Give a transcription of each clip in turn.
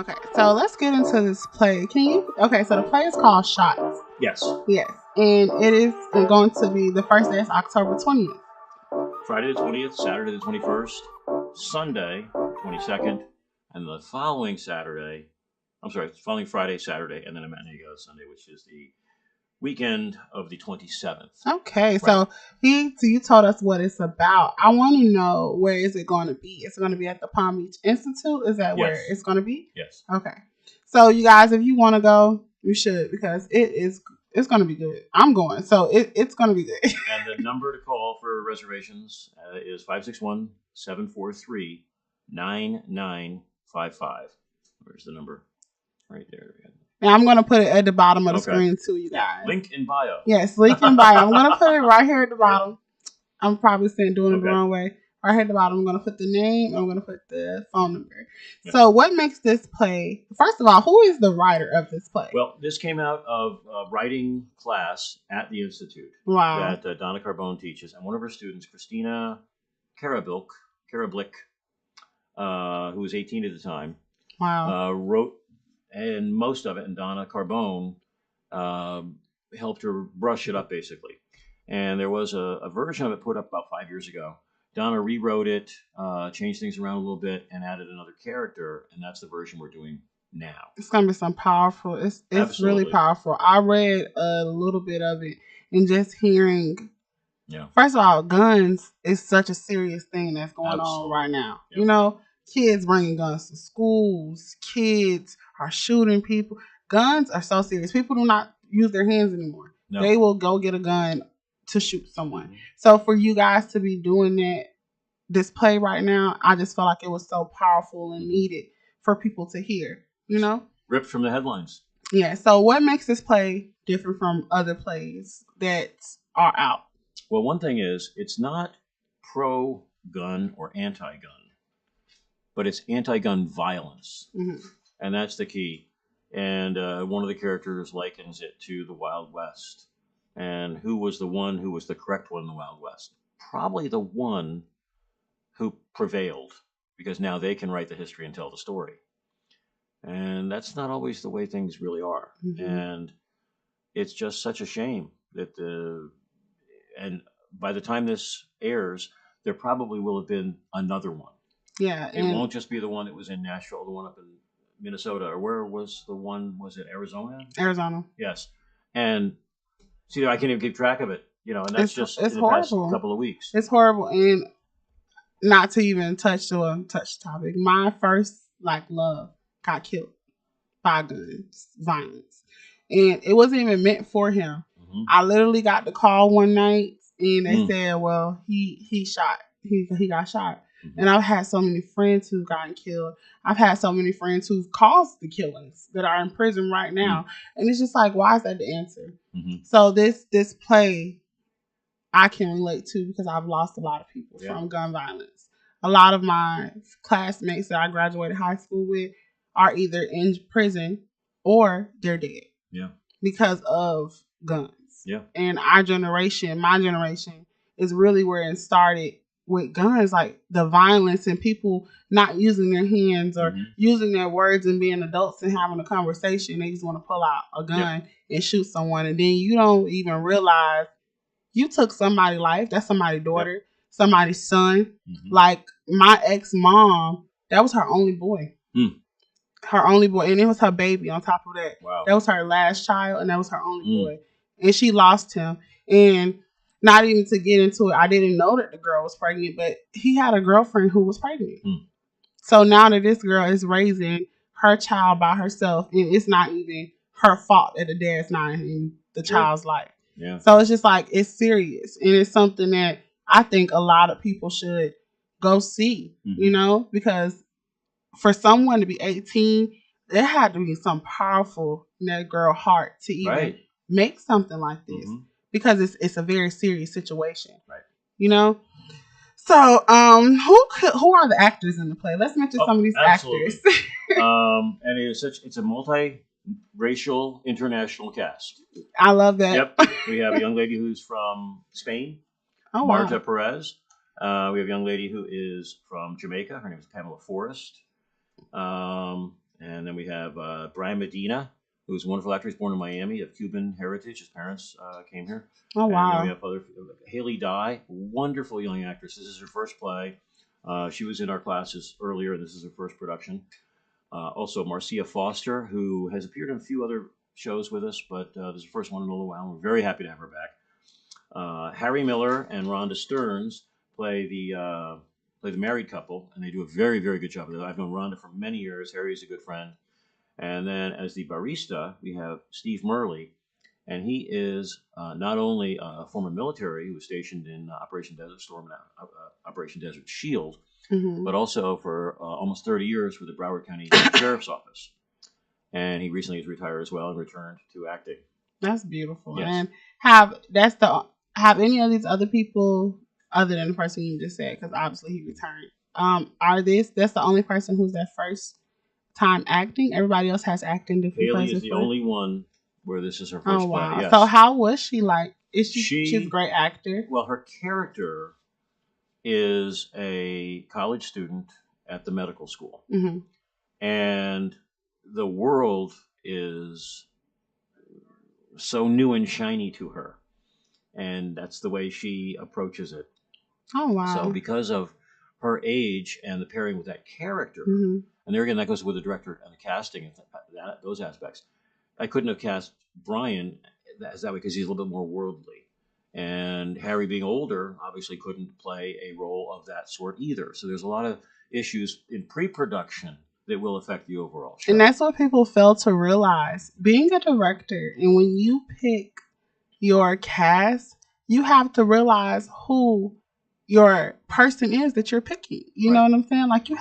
Okay, so let's get into this play. Okay, so the play is called Shots. Yes. Yes, and it is going to be, the first day is October 20th. Friday the 20th, Saturday the 21st, Sunday 22nd, and the following Friday, Saturday, and then a matinee goes Sunday, which is the weekend of the 27th. Okay, right. So you told us what it's about. I want to know, where is it going to be? It's going to be at the Palm Beach Institute? Is that where it's going to be? Yes. Okay. So you guys, if you want to go, you should, because it's going to be good. I'm going, so it's going to be good. And the number to call for reservations is 561-743-9955. Where's the number? Right there. And I'm going to put it at the bottom of the screen too, you guys. Link in bio. Yes, link in bio. I'm going to put it right here at the bottom. I'm probably doing it the wrong way. Right here at the bottom, I'm going to put the name. I'm going to put the phone number. Yep. So what makes this play? First of all, who is the writer of this play? Well, this came out of a writing class at the Institute. Wow. That Donna Carbone teaches. And one of her students, Christina Karablick, who was 18 at the time, wrote and most of it, and Donna Carbone helped her brush it up, basically. And there was a version of it put up about 5 years ago. Donna rewrote it, changed things around a little bit, and added another character, and that's the version we're doing now. It's going to be some powerful. It's really powerful. I read a little bit of it, and just hearing, first of all, guns is such a serious thing that's going on right now. Yep. You know, kids bringing guns to schools, kids are shooting people. Guns are so serious. People do not use their hands anymore. No. They will go get a gun to shoot someone. Mm-hmm. So for you guys to be doing this play right now, I just felt like it was so powerful and needed for people to hear, you know? Ripped from the headlines. Yeah. So what makes this play different from other plays that are out? Well, one thing is, it's not pro-gun or anti-gun, but it's anti-gun violence. Mm-hmm. And that's the key. And one of the characters likens it to the Wild West. And who was the correct one in the Wild West? Probably the one who prevailed, because now they can write the history and tell the story. And that's not always the way things really are. Mm-hmm. And it's just such a shame that and by the time this airs, there probably will have been another one. Yeah. It won't just be the one that was in Nashville, the one up in Minnesota, or where was the one? Was it Arizona? Arizona. Yes. And see, I can't even keep track of it, you know, and that's it's in the horrible. past couple of weeks. It's horrible. And not to even touch the topic, my first love got killed by guns, violence. And it wasn't even meant for him. Mm-hmm. I literally got the call one night and they said, well, he got shot. Mm-hmm. And I've had so many friends who've gotten killed. I've had so many friends who've caused the killings that are in prison right now. Mm-hmm. And it's just like, why is that the answer? Mm-hmm. So this play I can relate to, because I've lost a lot of people from gun violence. A lot of my classmates that I graduated high school with are either in prison or they're dead. Yeah. Because of guns. Yeah. And my generation is really where it started with guns, like the violence and people not using their hands or using their words and being adults and having a conversation. They just want to pull out a gun and shoot someone. And then you don't even realize you took somebody's life. That's somebody's daughter, somebody's son. Mm-hmm. Like my ex-mom, that was her only boy. Her only boy. And it was her baby on top of that. Wow. That was her last child, and that was her only boy. And she lost him. And not even to get into it, I didn't know that the girl was pregnant, but he had a girlfriend who was pregnant. So now that this girl is raising her child by herself, and it's not even her fault that the dad's not in the child's life. Yeah. So it's just like, it's serious. And it's something that I think a lot of people should go see, you know, because for someone to be 18, there had to be some powerful in that girl's heart to even make something like this. Because it's a very serious situation, right? You know. So, who are the actors in the play? Let's mention some of these actors. And it's a multi-racial international cast. I love that. Yep. We have a young lady who's from Spain, Marta Perez. We have a young lady who is from Jamaica. Her name is Pamela Forrest. And then we have Brian Medina, who's a wonderful actor. He's born in Miami of Cuban heritage. His parents came here. Oh, wow. And then we have Haley Dye, wonderful young actress. This is her first play. She was in our classes earlier, and this is her first production. Also, Marcia Foster, who has appeared in a few other shows with us, but this is the first one in a little while. We're very happy to have her back. Harry Miller and Rhonda Stearns play the married couple, and they do a very, very good job of it. I've known Rhonda for many years. Harry's a good friend. And then as the barista, we have Steve Murley, and he is not only a former military who was stationed in Operation Desert Storm and Operation Desert Shield, but also for almost 30 years with the Broward County Sheriff's Office. And he recently has retired as well and returned to acting. That's beautiful. Yes. And have any of these other people, other than the person you just said, because obviously he returned, that's the only person who's their first time acting? Everybody else has acting different Haley places. is the only one where this is her first play. Yes. So how was she like? She's a great actor? Well, her character is a college student at the medical school. And the world is so new and shiny to her. And that's the way she approaches it. Oh, wow. So because of her age and the pairing with that character, and there again, that goes with the director and the casting and those aspects. I couldn't have cast Brian that way because he's a little bit more worldly. And Harry, being older, obviously couldn't play a role of that sort either. So there's a lot of issues in pre-production that will affect the overall show. And that's what people fail to realize. Being a director, and when you pick your cast, you have to realize who your person is that you're picking. You know what I'm saying? Like it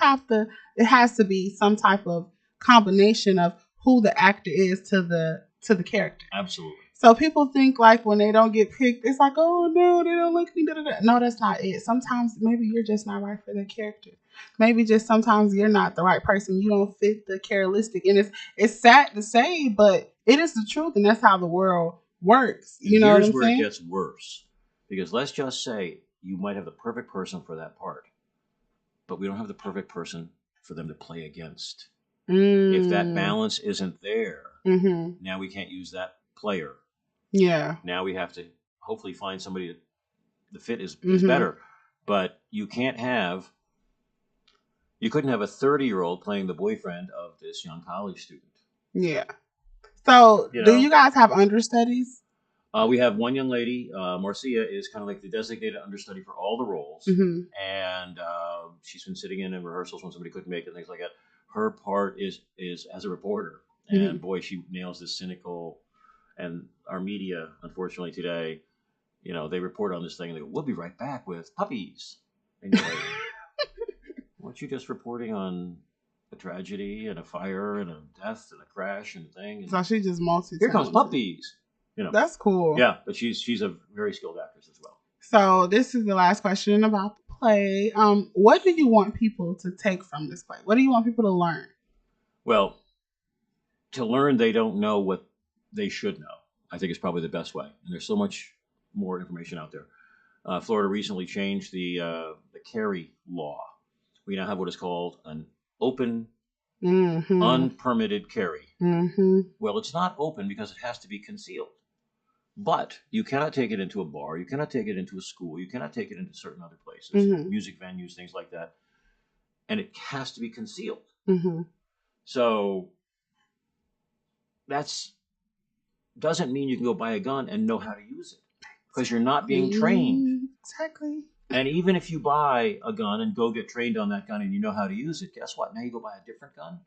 has to be some type of combination of who the actor is to the character. Absolutely. So people think like when they don't get picked, it's like, oh no, they don't like me. No, that's not it. Sometimes maybe you're just not right for the character. Maybe just sometimes you're not the right person. You don't fit the characteristic. And it's sad to say, but it is the truth, and that's how the world works. You know what I'm saying? Here's where it gets worse. Because let's just say you might have the perfect person for that part, but we don't have the perfect person for them to play against. If that balance isn't there, now we can't use that player. Yeah. Now we have to hopefully find somebody that the fit is better. But you couldn't have a 30-year-old playing the boyfriend of this young college student. Yeah. So do you guys have understudies? We have one young lady. Marcia is kind of like the designated understudy for all the roles. And she's been sitting in rehearsals when somebody couldn't make it and things like that. Her part is as a reporter. And boy, she nails this cynical. And our media, unfortunately, today, they report on this thing and they go, we'll be right back with puppies. And you're like, weren't you just reporting on a tragedy and a fire and a death and a crash and a thing? And so she just multi-talented. Here comes puppies. That's cool. Yeah, but she's a very skilled actress as well. So this is the last question about the play. What do you want people to take from this play? What do you want people to learn? Well, to learn they don't know what they should know, I think is probably the best way. And there's so much more information out there. Florida recently changed the carry law. We now have what is called an open, unpermitted carry. Well, it's not open because it has to be concealed. But you cannot take it into a bar. You cannot take it into a school. You cannot take it into certain other places, music venues, things like that. And it has to be concealed. So doesn't mean you can go buy a gun and know how to use it because you're not being trained. Exactly. And even if you buy a gun and go get trained on that gun and you know how to use it, guess what? Now you go buy a different gun.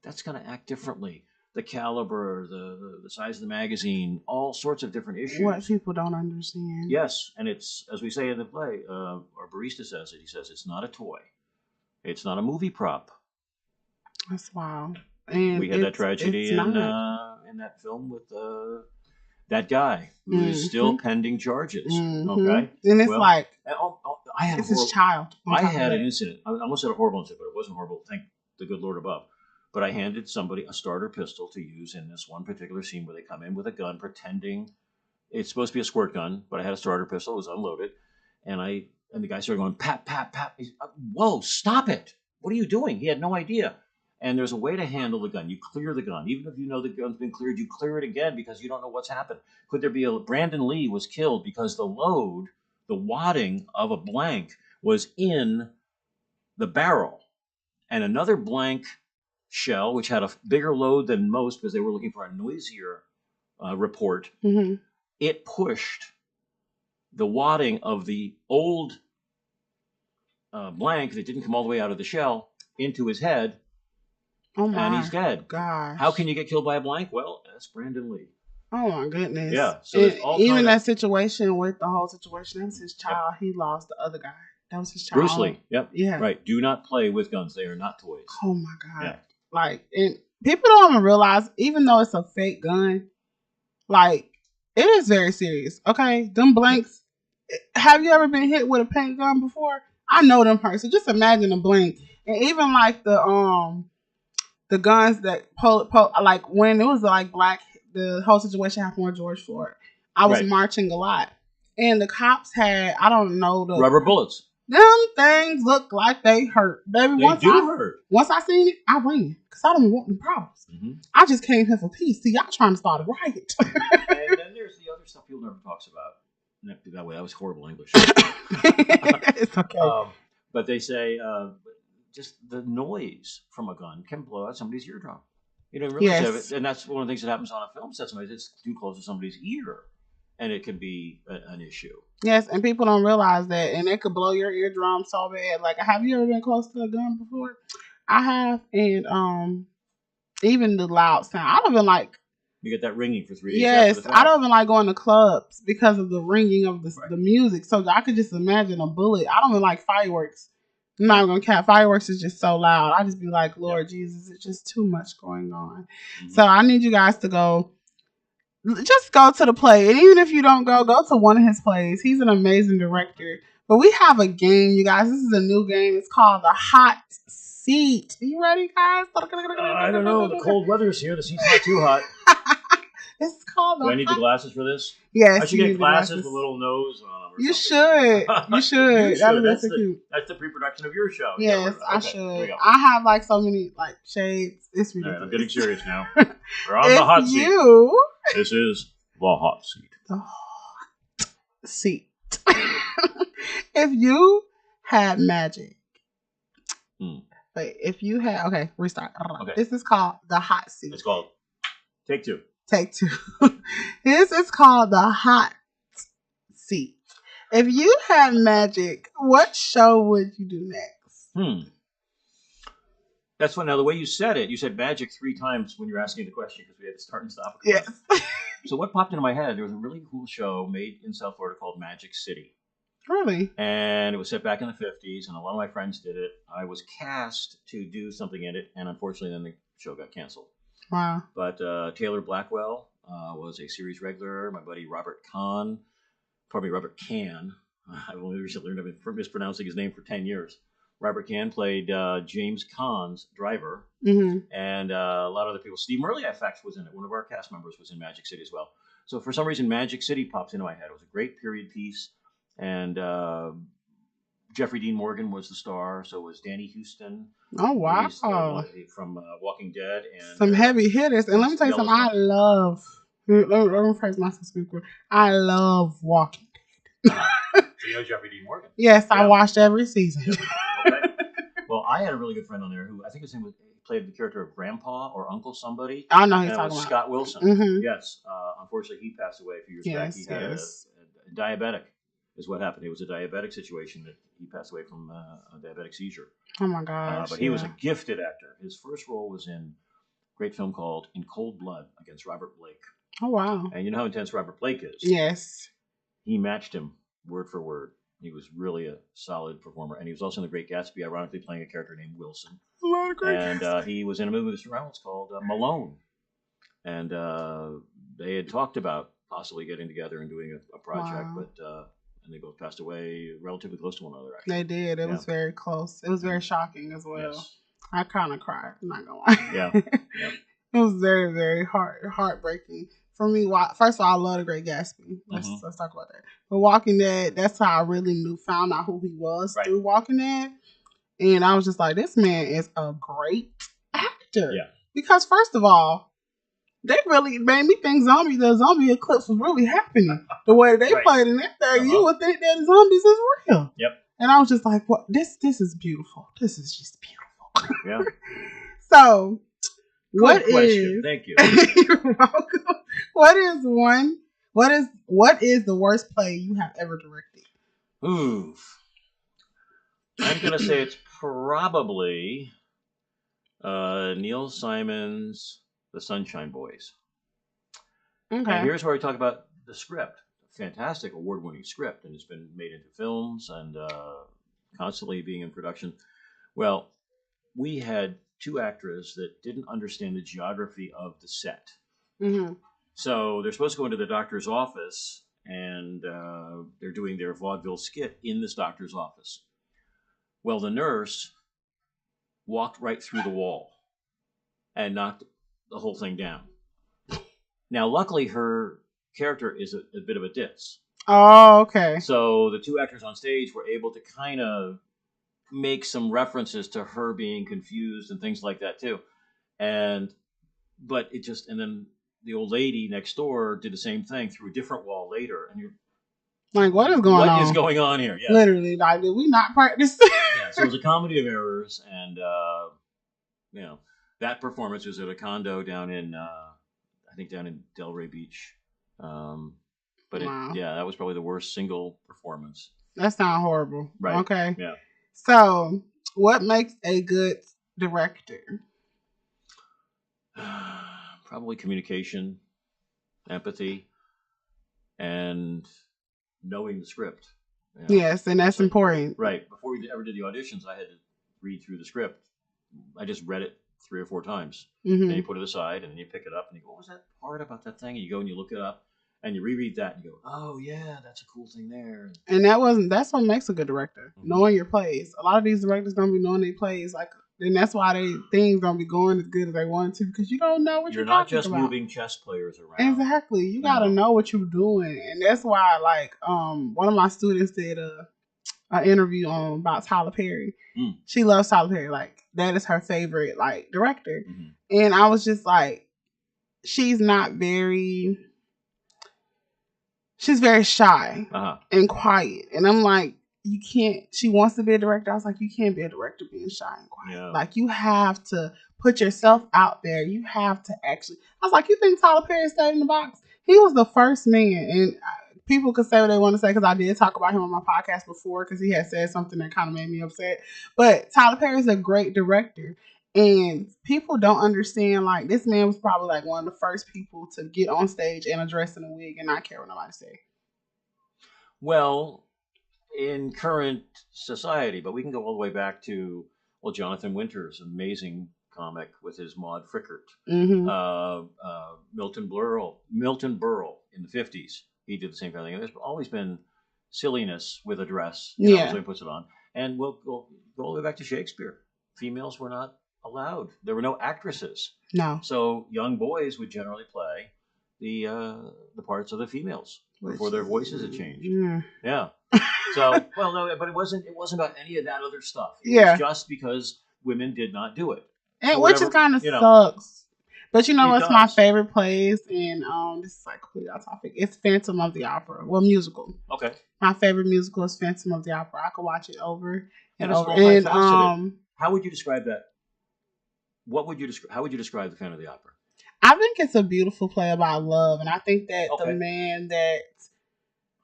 That's going to act differently. The caliber, the size of the magazine, all sorts of different issues. What people don't understand. Yes. And it's, as we say in the play, our barista says it. He says it's not a toy. It's not a movie prop. That's wild. And we had that tragedy in that film with that guy who is still pending charges. Okay, and it's I had it's his child. I had an incident. I almost had a horrible incident, but it wasn't horrible. Thank the good Lord above. But I handed somebody a starter pistol to use in this one particular scene where they come in with a gun, pretending it's supposed to be a squirt gun, but I had a starter pistol. It was unloaded, and the guy started going pap pap pap. Whoa! Stop it! What are you doing? He had no idea. And there's a way to handle the gun. You clear the gun. Even if you know the gun's been cleared, you clear it again because you don't know what's happened. Could there be Brandon Lee was killed because the load, the wadding of a blank was in the barrel. And another blank shell, which had a bigger load than most because they were looking for a noisier report, it pushed the wadding of the old blank that didn't come all the way out of the shell into his head. Oh my! And he's dead. Gosh! How can you get killed by a blank? Well, that's Brandon Lee. Oh my goodness! Yeah. So even that situation with the whole situation, that was his child. Yep. He lost the other guy. That was his child. Bruce Lee. Yep. Yeah. Right. Do not play with guns. They are not toys. Oh my God! Yeah. Like, and people don't even realize, even though it's a fake gun, like it is very serious. Okay, them blanks. Have you ever been hit with a paint gun before? I know them hurt. So just imagine a blank, and even like the guns that like when it was like the whole situation happened with George Floyd. I was marching a lot, and the cops had, I don't know, the rubber bullets. Them things look like they hurt, baby. They do hurt. Once I seen it, I ran because I don't want any problems. I just came here for peace. See, y'all trying to start a riot. And then there's the other stuff people never talks about. That way, that was horrible English. It's okay. But they say just the noise from a gun can blow out somebody's eardrum. You don't realize it, and that's one of the things that happens on a film set. Sometimes it's too close to somebody's ear, and it can be an issue. Yes, and people don't realize that, and it could blow your eardrum so bad. Like, have you ever been close to a gun before? I have, and even the loud sound. I don't even like. You get that ringing for 3 days. Yes, I don't even like going to clubs because of the ringing of the music. So I could just imagine a bullet. I don't even like fireworks. I'm not gonna count. Fireworks is just so loud. I just be like, Lord Jesus, it's just too much going on. So I need you guys to go. Just go to the play. And even if you don't go to one of his plays. He's an amazing director. But we have a game, you guys. This is a new game. It's called The Hot Seat. Are you ready, guys? I don't know. The cold weather's here. The seat's not too hot. It's called Do I need the glasses for this? Yes. I should get glasses with a little nose on them. You should. You should. That would be so cute. That's the pre-production of your show. Yes, I should. I have like so many like shades. It's ridiculous. Right, I'm getting serious now. We're on the hot seat. This is the hot seat. The hot seat. If you had magic. Wait, if you had... Okay, restart. Okay. This is called the hot seat. It's called Take Two. Take Two. This is called the hot seat. If you had magic, what show would you do next? That's what. Now, the way you said it, you said magic 3 times when you're asking the question because we had to start and stop. Yes. So what popped into my head? There was a really cool show made in South Florida called Magic City. Really? And it was set back in the 50s, and a lot of my friends did it. I was cast to do something in it, and unfortunately, then the show got canceled. Wow. But Taylor Blackwell was a series regular. My buddy Robert Kahn. Robert Can. I've only recently learned I've been mispronouncing his name for 10 years. Robert Can played James Caan's driver. And a lot of other people. Steve Merliak was in it. One of our cast members was in Magic City as well. So for some reason, Magic City pops into my head. It was a great period piece. And Jeffrey Dean Morgan was the star. So was Danny Houston. Oh, wow. From Walking Dead. And some heavy hitters. And let me tell you something. I love... Let me phrase myself. I love Walking Dead. So you know Jeffrey Dean Morgan? Yes, I watched every season. Okay. Well, I had a really good friend on there who I think his name was played the character of Grandpa or Uncle somebody. I know he's talking about Scott Wilson. Yes. Unfortunately, he passed away a few years back. He had a diabetic is what happened. It was a diabetic situation that he passed away from a diabetic seizure. Oh my gosh! But he was a gifted actor. His first role was in a great film called In Cold Blood against Robert Blake. Oh wow! And you know how intense Robert Blake is. Yes. He matched him word for word. He was really a solid performer, and he was also in The Great Gatsby, ironically playing a character named Wilson. And he was in a movie with Mr. Reynolds called Malone, and they had talked about possibly getting together and doing a project, but and they both passed away relatively close to one another. Actually, they did. It was very close. It was very shocking as well. Yes. I kind of cried. I'm not gonna lie. Yeah. It was very, very heartbreaking. For me, first of all, I love The Great Gatsby. Let's talk about that. But Walking Dead, that's how I really found out who he was through Walking Dead. And I was just like, this man is a great actor. director. Yeah. Because first of all, they really made me think the zombie eclipse was really happening. The way they played in that thing, you would think that the zombies is real. Yep. And I was just like, what? This is beautiful. This is just beautiful. Yeah. So, Good question. Thank you. You're welcome. What is the worst play you have ever directed? Oof. I'm gonna say it's probably Neil Simon's The Sunshine Boys. Okay. And here's where we talk about the script. Fantastic award-winning script, and it's been made into films and constantly being in production. Well, we had two actors that didn't understand the geography of the set. Mm-hmm. So they're supposed to go into the doctor's office, and they're doing their vaudeville skit in this doctor's office. Well, the nurse walked right through the wall and knocked the whole thing down. Now, luckily, her character is a bit of a ditz. Oh, okay. So the two actors on stage were able to kind of make some references to her being confused and things like that too. And then the old lady next door did the same thing through a different wall later. And you're like, what is going on? What is going on here? Yeah. Literally, like, did we not practice? Yeah, so it was a comedy of errors, and that performance was at a condo down in Delray Beach. But wow. that was probably the worst single performance. That sounds horrible. Right. Okay. Yeah. So, what makes a good director? Probably communication, empathy, and knowing the script. Yes, and that's important. Right. Before we ever did the auditions, I had to read through the script. I just read it 3 or 4 times. Mm-hmm. Then you put it aside, and then you pick it up, and you go, what was that part about that thing? And you go and you look it up, and you reread that, and you go, oh, yeah, that's a cool thing there. And that's what makes a good director, knowing your plays. A lot of these directors don't be knowing their plays, and that's why things don't be going as good as they want to, because you don't know what you're talking about. You're not just moving chess players around. Exactly. You got to know what you're doing. And that's why, one of my students did an interview about Tyler Perry. She loves Tyler Perry. Like, that is her favorite, director. Mm-hmm. And I was just like, she's very shy and quiet. And I'm like, you can't, she wants to be a director. I was like, you can't be a director being shy and quiet. Yeah. Like, you have to put yourself out there. You have to actually, I was like, you think Tyler Perry stayed in the box? He was the first man. And people could say what they want to say, because I did talk about him on my podcast before, because he had said something that kind of made me upset. But Tyler Perry is a great director. And people don't understand, this man was probably one of the first people to get on stage and address in a wig and not care what nobody say. Well, in current society, but we can go all the way back to, Jonathan Winters, amazing comic with his Maud Frickert. Mm-hmm. Milton Berle in the 50s, he did the same kind of thing. There's always been silliness with a dress, so he puts it on. And we'll go all the way back to Shakespeare. Females were not allowed. There were no actresses. No. So young boys would generally play the parts of the females before their voices had changed. Yeah. So, no, but it wasn't about any of that other stuff. It was just because women did not do it. And which is kind of sucks. But you know what's my favorite plays? And this is completely off topic. It's Phantom of the Opera. Well, musical. Okay. My favorite musical is Phantom of the Opera. I could watch it over and over. And how would you describe that? How would you describe the Phantom of the Opera? I think it's a beautiful play about love, and I think that the man that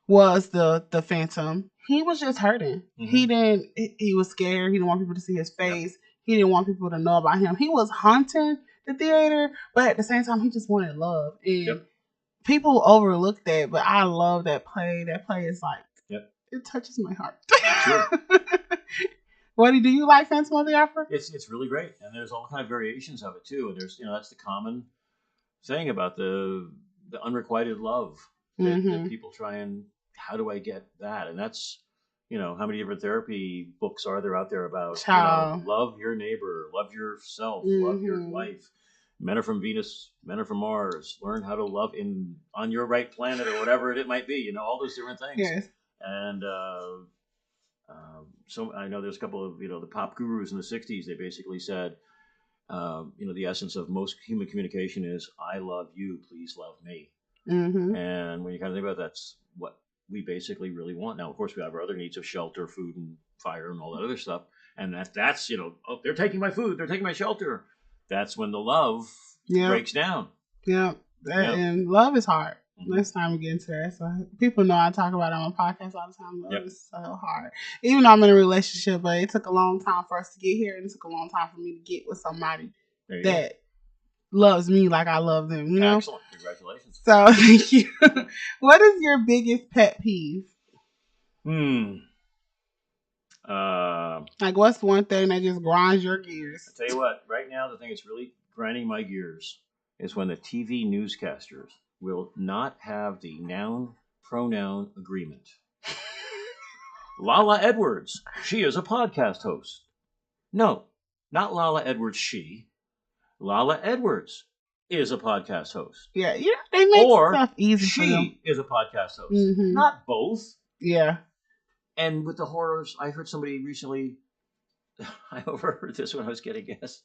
was the Phantom, he was just hurting. Mm-hmm. He was scared. He didn't want people to see his face. Yep. He didn't want people to know about him. He was haunting the theater, but at the same time, he just wanted love. And people overlook that, but I love that play. That play is it touches my heart. Sure. Do you like Phantom of the Opera? It's really great, and there's all kind of variations of it too. And there's that's the common thing about the unrequited love that people try and, how do I get that? And that's how many different therapy books are there out there about love your neighbor, love yourself, love your life. Men are from Venus, men are from Mars. Learn how to love on your right planet, or whatever it might be. All those different things. Yes. And so I know there's a couple of the pop gurus in the 60s. They basically said, The essence of most human communication is "I love you, please love me." Mm-hmm. And when you kind of think about it, that's what we basically really want. Now, of course, we have our other needs of shelter, food, and fire, and all that other stuff. And that's oh, they're taking my food, they're taking my shelter. That's when the love breaks down. Yeah, and love is hard. Next time we get into that. So people know I talk about it on my podcast all the time. Love is so hard. Even though I'm in a relationship, but it took a long time for us to get here, and it took a long time for me to get with somebody that loves me like I love them. You know? Excellent. Congratulations. So thank you. What is your biggest pet peeve? Like, what's one thing that just grinds your gears? I'll tell you what, right now the thing that's really grinding my gears is when the TV newscasters will not have the noun-pronoun agreement. Lala Edwards, she is a podcast host. No, not Lala Edwards, she. Lala Edwards is a podcast host. Yeah, they make stuff easy for them. She is a podcast host. Mm-hmm. Not both. Yeah. And with the horrors, I heard somebody recently, I overheard this when I was getting guests.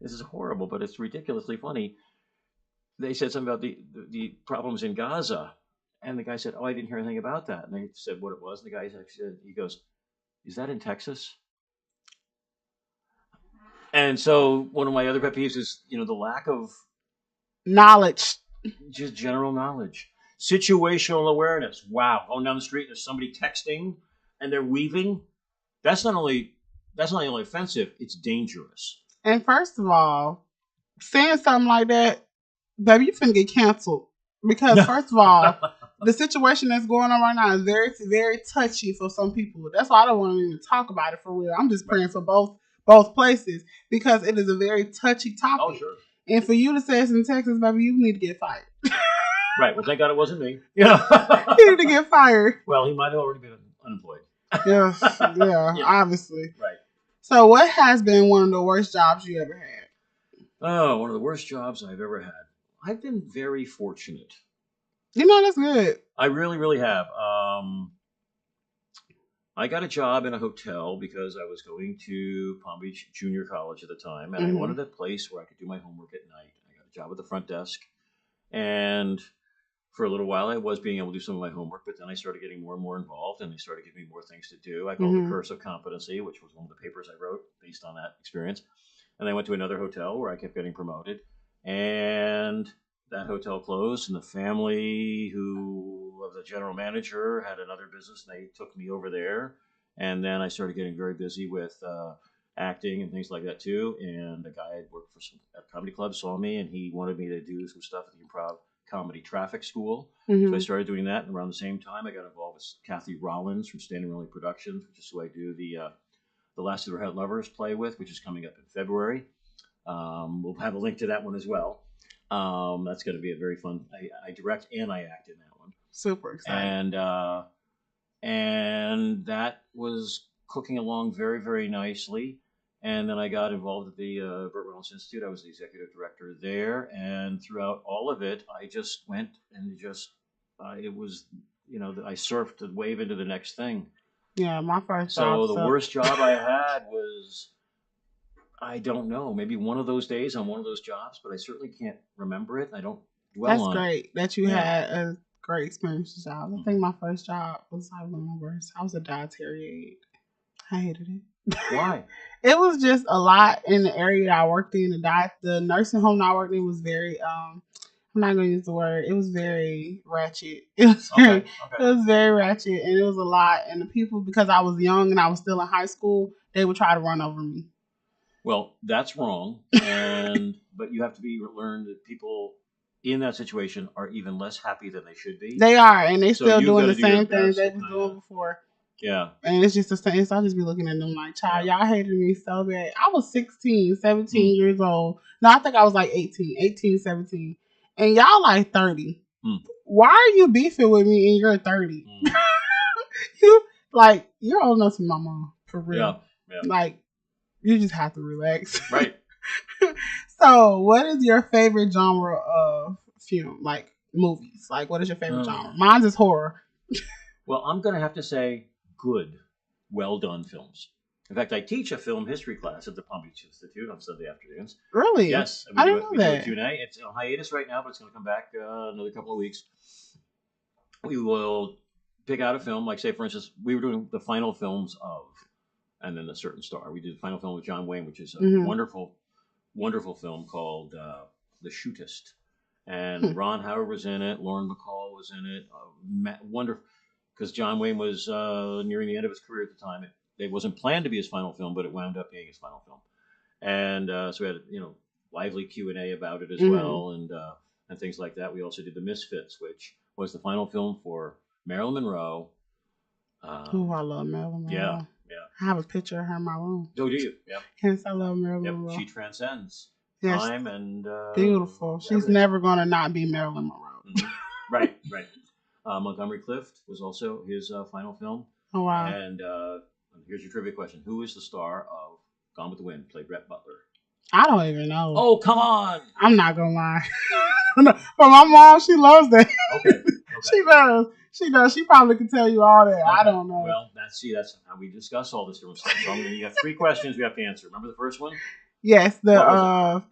This is horrible, but it's ridiculously funny. They said something about the problems in Gaza. And the guy said, "Oh, I didn't hear anything about that." And they said what it was. And the guy said, he goes, "Is that in Texas?" And so one of my other pet peeves is, the lack of knowledge. Just general knowledge. Situational awareness. Wow. Going down the street, there's somebody texting and they're weaving. That's not only offensive, it's dangerous. And first of all, saying something like that, baby, you finna get canceled. Because first of all, the situation that's going on right now is very, very touchy for some people. That's why I don't want to even talk about it for real. I'm just praying for both places because it is a very touchy topic. Oh, sure. And for you to say it's in Texas, baby, you need to get fired. Right. Well, thank God it wasn't me. You need to get fired. Well, he might have already been unemployed. Yes. Yeah, obviously. Right. So what has been one of the worst jobs you ever had? Oh, one of the worst jobs I've ever had. I've been very fortunate. That's good. I really, really have. I got a job in a hotel because I was going to Palm Beach Junior College at the time, and I wanted a place where I could do my homework at night. I got a job at the front desk, and for a little while I was being able to do some of my homework, but then I started getting more and more involved, and they started giving me more things to do. I called the Curse of Competency, which was one of the papers I wrote based on that experience. And I went to another hotel where I kept getting promoted, and that hotel closed, and the family of the general manager had another business, and they took me over there. And then I started getting very busy with acting and things like that too. And a guy I'd worked for at a comedy club saw me, and he wanted me to do some stuff at the Improv Comedy Traffic School. So I started doing that, and around the same time I got involved with Kathy Rollins from Standing Rolling Productions, which is who I do the Last of the Red Lovers play with, which is coming up in February. We'll have a link to that one as well. That's going to be a very fun. I direct and I act in that one. Super exciting. And that was cooking along very, very nicely. And then I got involved at the Burt Reynolds Institute. I was the executive director there. And throughout all of it, I just went and it was, I surfed the wave into the next thing. Yeah, my first job. So the worst job I had was, I don't know, maybe one of those days on one of those jobs, but I certainly can't remember it. I don't dwell on it. That's great that you had a great experience with job. I think my first job was one of my worst. I was a dietary aide. I hated it. Why? It was just a lot in the area that I worked in. The nursing home that I worked in was very, I'm not going to use the word. It was very ratchet. It was very ratchet, and it was a lot. And the people, because I was young and I was still in high school, they would try to run over me. Well, that's wrong, but you have to learn that people in that situation are even less happy than they should be. They are, and they still doing the same things they was doing before. Yeah. And it's just the same. So I just be looking at them like, child, y'all hated me so bad. I was 16, 17 years old. No, I think I was like 18, 17. And y'all like 30. Why are you beefing with me and you're 30? You're old enough to my mom, for real. Yeah. Like, you just have to relax. Right. So, what is your favorite genre of film? Like, movies? Like, what is your favorite genre? Mine is horror. Well, I'm going to have to say good, well-done films. In fact, I teach a film history class at the Palm Beach Institute on Sunday afternoons. Really? Yes. I didn't know that. We do a Q&A. It's on hiatus right now, but it's going to come back another couple of weeks. We will pick out a film, like say, for instance, we were doing the final films of, and then a certain star. We did the final film with John Wayne, which is a wonderful, wonderful film called The Shootist. And Ron Howard was in it. Lauren Bacall was in it. Wonderful. Because John Wayne was nearing the end of his career at the time. It wasn't planned to be his final film, but it wound up being his final film. And so we had lively Q&A about it as well, and things like that. We also did The Misfits, which was the final film for Marilyn Monroe. Oh, I love Marilyn Monroe. Yeah. I have a picture of her in my room. Oh, do you? Yeah. Yes, I love Marilyn Monroe. She transcends time and beautiful. She's never gonna not be Marilyn Monroe. Right. Montgomery Clift was also his final film. Oh wow! And here's your trivia question: who is the star of Gone with the Wind? Played Brett Butler. I don't even know. Oh, come on! I'm not gonna lie. But my mom, she loves that. Okay. She does. She probably can tell you all that. Okay. I don't know. Well, that's how we discuss all this different stuff. So you have 3 questions we have to answer. Remember the first one? Yes. The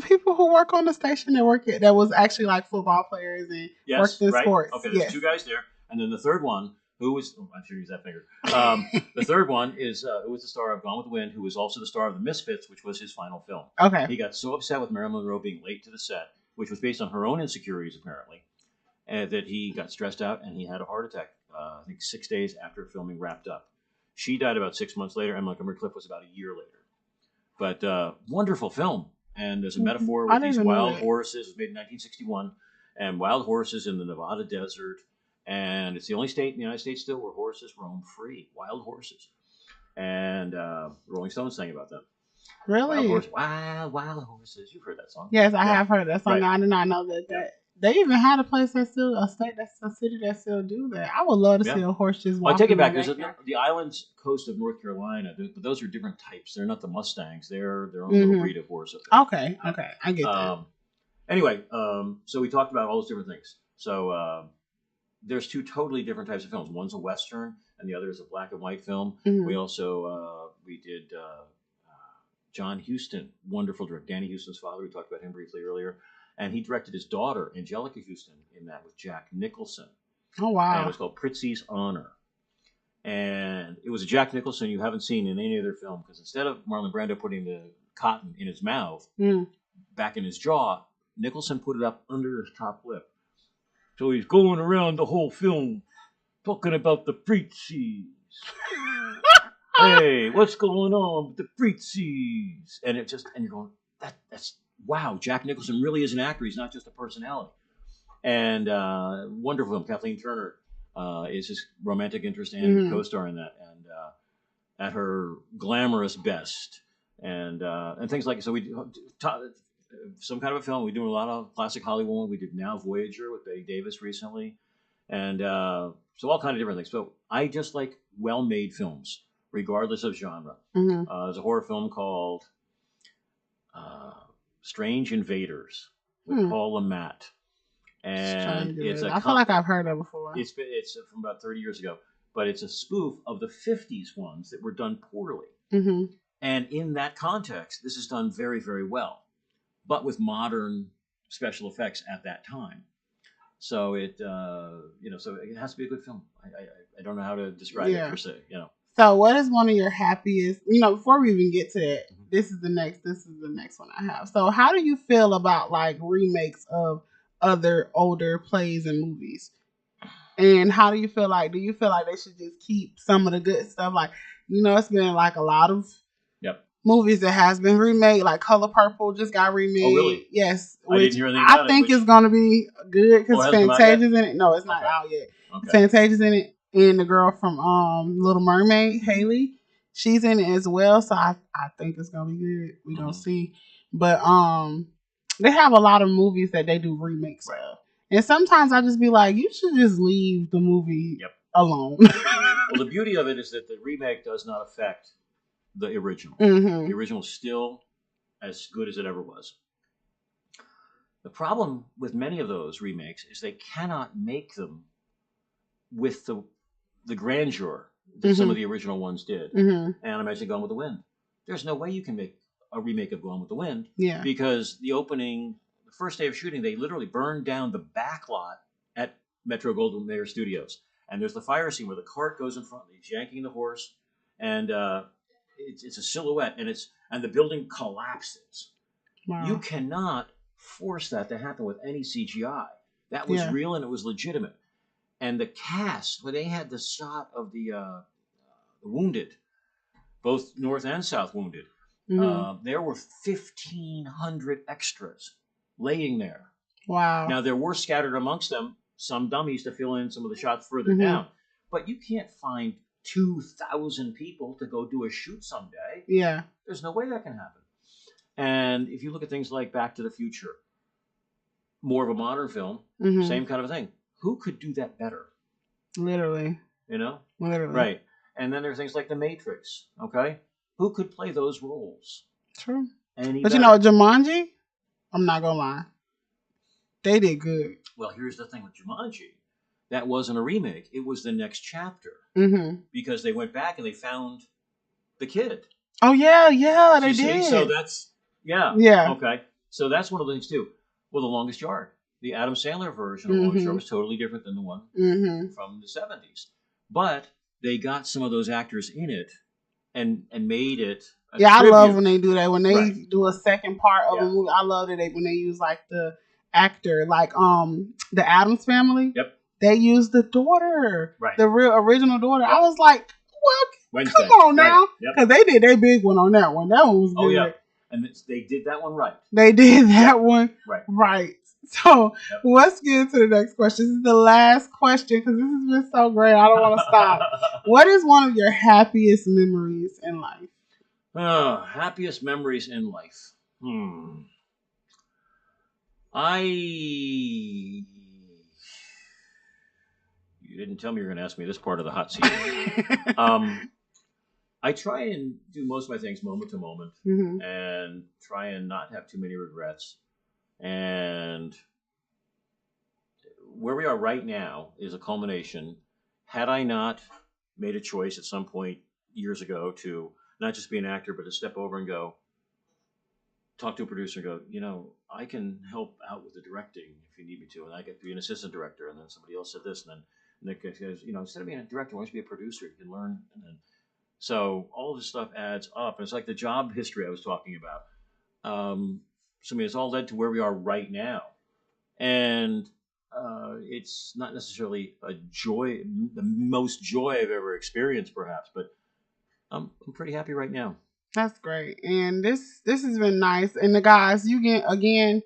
people who work on the station that was actually like football players and worked in sports. Okay, there's 2 guys there, and then the third one, who was I should use that finger. The third one is who was the star of Gone with the Wind, who was also the star of The Misfits, which was his final film. Okay. He got so upset with Marilyn Monroe being late to the set, which was based on her own insecurities apparently, that he got stressed out and he had a heart attack. I think 6 days after filming wrapped up. She died about 6 months later, and Montgomery Clift was about a year later. But wonderful film. And there's a metaphor with these wild horses. It was made in 1961. And wild horses in the Nevada desert. And it's the only state in the United States still where horses roam free. Wild horses. And the Rolling Stones sang about them. Really? Wild horses. You've heard that song. Yes, I have heard that song. Right. I did not know that. They even had a city that still do that. I would love to see a horse just walking. I take it back. There's the islands coast of North Carolina, but those are different types. They're not the Mustangs. They're their own little breed of horse. Okay, I get that. Anyway, so we talked about all those different things. So there's 2 totally different types of films. One's a Western, and the other is a black and white film. We also we did John Huston, wonderful director. Danny Huston's father. We talked about him briefly earlier. And he directed his daughter, Angelica Houston, in that with Jack Nicholson. Oh, wow. And it was called Pritzi's Honor. And it was a Jack Nicholson you haven't seen in any other film, because instead of Marlon Brando putting the cotton in his mouth, back in his jaw, Nicholson put it up under his top lip. So he's going around the whole film talking about the Pritzi's. Hey, what's going on with the Pritzi's? And you're going, that's wow, Jack Nicholson really is an actor. He's not just a personality. And wonderful film. Kathleen Turner is his romantic interest and co-star in that, and at her glamorous best, and things like so. We do some kind of a film. We do a lot of classic Hollywood. We did Now Voyager with Betty Davis recently, and so all kind of different things. So I just like well-made films, regardless of genre. There's a horror film called Strange Invaders with Paul LeMat, and I feel like I've heard of it before. It's from about 30 years ago, but it's a spoof of the 50s ones that were done poorly. And in that context, this is done very, very well, but with modern special effects at that time. So so it has to be a good film. I don't know how to describe it per se. So what is one of your happiest, before we even get to that, this is the next one I have. So how do you feel about like remakes of other older plays and movies? And how do you feel like they should just keep some of the good stuff? Like, it's been like a lot of movies that has been remade, like Color Purple just got remade. Oh, really? Yes. I didn't hear anything about think it's going to be good because Fantasia's in it. No, it's not out yet. Okay. Fantasia's in it. And the girl from Little Mermaid, Haley, she's in it as well. So I think it's gonna be good. We're gonna see. But they have a lot of movies that they do remakes of. And sometimes I just be like, you should just leave the movie alone. Well, the beauty of it is that the remake does not affect the original. The original is still as good as it ever was. The problem with many of those remakes is they cannot make them with the grandeur that some of the original ones did. And I mentioned Gone with the Wind. There's no way you can make a remake of Gone with the Wind. Yeah. Because the first day of shooting, they literally burned down the back lot at Metro Goldwyn Mayer Studios. And there's the fire scene where the cart goes in front, he's yanking the horse, and it's a silhouette, and the building collapses. Wow. You cannot force that to happen with any CGI. That was real and it was legitimate. And the cast, when they had the shot of the wounded, both North and South wounded, there were 1,500 extras laying there. Wow. Now, there were scattered amongst them some dummies to fill in some of the shots further down. But you can't find 2,000 people to go do a shoot someday. Yeah. There's no way that can happen. And if you look at things like Back to the Future, more of a modern film, same kind of thing. Who could do that better? Literally. You know? Literally. Right. And then there's things like The Matrix, okay? Who could play those roles? True. But better? You know, Jumanji, I'm not going to lie. They did good. Well, here's the thing with Jumanji. That wasn't a remake. It was the next chapter. Because they went back and they found the kid. Oh, yeah, they did. So that's, Yeah. Okay. So that's one of the things, too. Well, The Longest Yard. The Adam Sandler version of The Longest Yard was totally different than the one from the 70s. But they got some of those actors in it and made it a tribute. I love when they do that. When they do a second part of a movie, I love that when they use like the actor, like the Addams Family. Yep. They used the daughter, the real original daughter. Yep. I was like, well, come on now, because they did their big one on that one. That one was good. Oh yeah, and they did that one right. They did that one right. So let's get into the next question. This is the last question because this has been so great. I don't want to stop. What is one of your happiest memories in life? Happiest memories in life. You didn't tell me you were going to ask me this part of the hot seat. I try and do most of my things moment to moment and try and not have too many regrets. And where we are right now is a culmination. Had I not made a choice at some point years ago to not just be an actor, but to step over and go, talk to a producer and go, you know, I can help out with the directing if you need me to. And I get to be an assistant director. And then somebody else said this. And then Nick goes, you know, instead of being a director, why don't you be a producer? You can learn. And then, so all this stuff adds up. And it's like the job history I was talking about. So I mean, it's all led to where we are right now. And it's not necessarily a joy, the most joy I've ever experienced, perhaps, but I'm pretty happy right now. That's great. And this has been nice. And the guys, you get, again,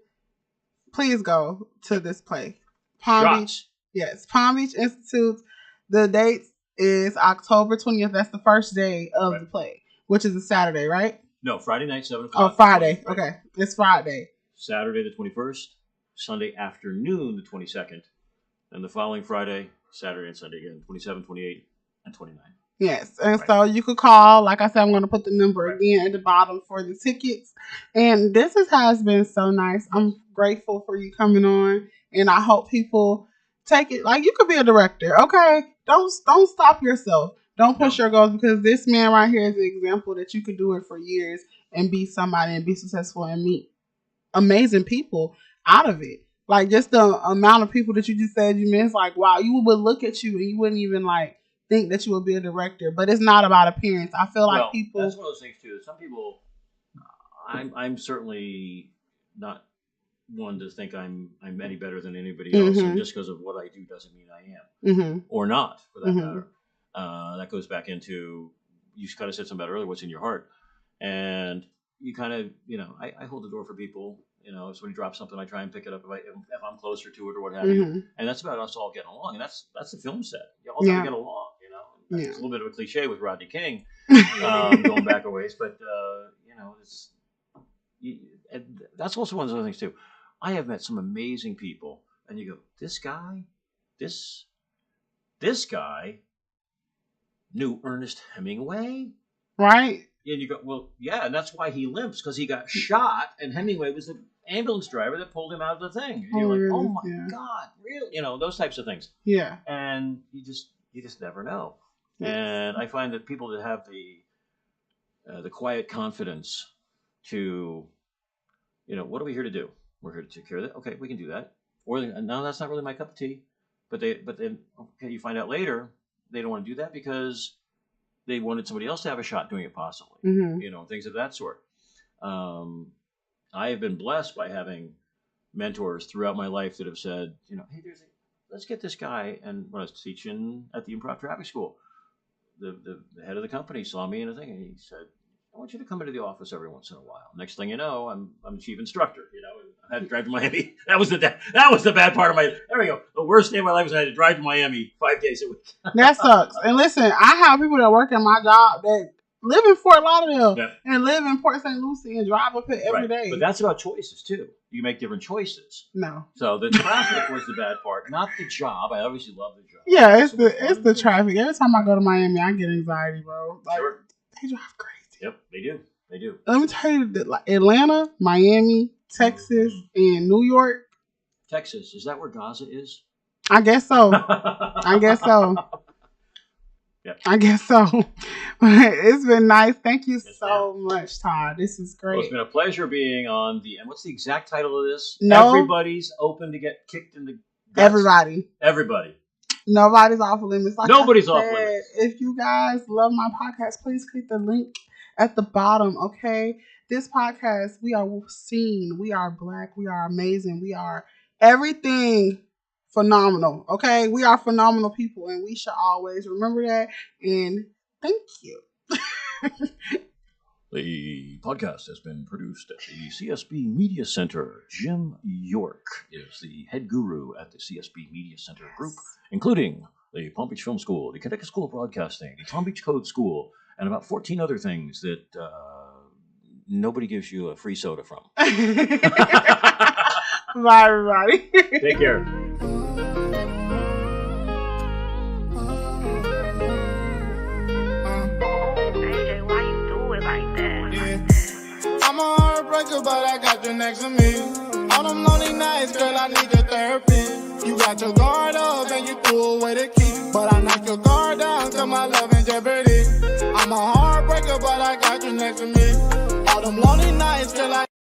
please go to this play. Palm Beach. Yes, Palm Beach Institute. The date is October 20th. That's the first day of the play, which is a Saturday, right? No, Friday night, 7 o'clock. Oh, Friday. Okay. It's Friday. Saturday the 21st, Sunday afternoon the 22nd, and the following Friday, Saturday and Sunday again, 27, 28, and 29. Yes, and so you could call. Like I said, I'm going to put the number again at the bottom for the tickets. And this has been so nice. I'm grateful for you coming on, and I hope people take it. Like, you could be a director, okay? Don't stop yourself. Don't push your goals, because this man right here is an example that you could do it for years and be somebody and be successful and meet amazing people out of it. Like, just the amount of people that you just said you missed, like, wow, you would look at you and you wouldn't even like think that you would be a director. But it's not about appearance. I feel like people. That's one of those things too. Some people, I'm certainly not one to think I'm any better than anybody else, and just because of what I do doesn't mean I am, or not, for that matter. That goes back into, you kind of said something about earlier, what's in your heart, and you kind of, you know, I hold the door for people. You know, if somebody drops something, I try and pick it up if I'm closer to it or what have you. And that's about us all getting along. And that's the film set. You all got to get along, you know. It's a little bit of a cliche with Rodney King going back a ways. But, you know, that's also one of the other things, too. I have met some amazing people. And you go, this guy knew Ernest Hemingway? Right. And you go, well, yeah, and that's why he limps, because he got shot, and Hemingway was the ambulance driver that pulled him out of the thing. And you're like, oh my God, really? You know, those types of things. Yeah. And you just never know. And I find that people that have the quiet confidence to, what are we here to do? We're here to take care of that. Okay, we can do that. Or no, that's not really my cup of tea. But then you find out later they don't want to do that because they wanted somebody else to have a shot doing it possibly. Things of that sort. I have been blessed by having mentors throughout my life that have said, hey, let's get this guy. And when I was teaching at the improv traffic school, the head of the company saw me in a thing, and he said, I want you to come into the office every once in a while. Next thing you know, I'm chief instructor. And I had to drive to Miami. That was the bad part of my. There we go. The worst day of my life was I had to drive to Miami 5 days a week. That sucks. And listen, I have people that work in my job that live in Fort Lauderdale and live in Port St. Lucie and drive up here every day. But that's about choices too. You make different choices. No. So the traffic was the bad part, not the job. I obviously love the job. Yeah, it's the traffic. Every time I go to Miami, I get anxiety, bro. Sure. They drive crazy. Yep, they do. They do. Let me tell you that Atlanta, Miami, Texas, and New York. Texas, is that where Gaza is? I guess so. Yep. I guess so. It's been nice. Thank you so much, Todd. This is great. Well, it's been a pleasure being on and what's the exact title of this? No. Everybody's open to get kicked in the guts. Everybody. Nobody's off limits. Like Nobody's off limits. If you guys love my podcast, please click the link at the bottom, okay? This podcast, we are seen. We are Black. We are amazing. We are everything phenomenal, okay? We are phenomenal people, and we should always remember that. And thank you. The podcast has been produced at the CSB Media Center. Jim York is the head guru at the CSB Media Center group, including the Palm Beach Film School, the Connecticut School of Broadcasting, the Palm Beach Code School, and about 14 other things that nobody gives you a free soda from. Bye, everybody. Take care. I'm a heartbreaker, but I got you next to me. On them lonely nights, girl, I need your therapy. You got your guard up and you threw away the key. But I knocked your guard down till my love in jeopardy. I'm a heartbreaker, but I got you next to me. All them lonely nights, girl,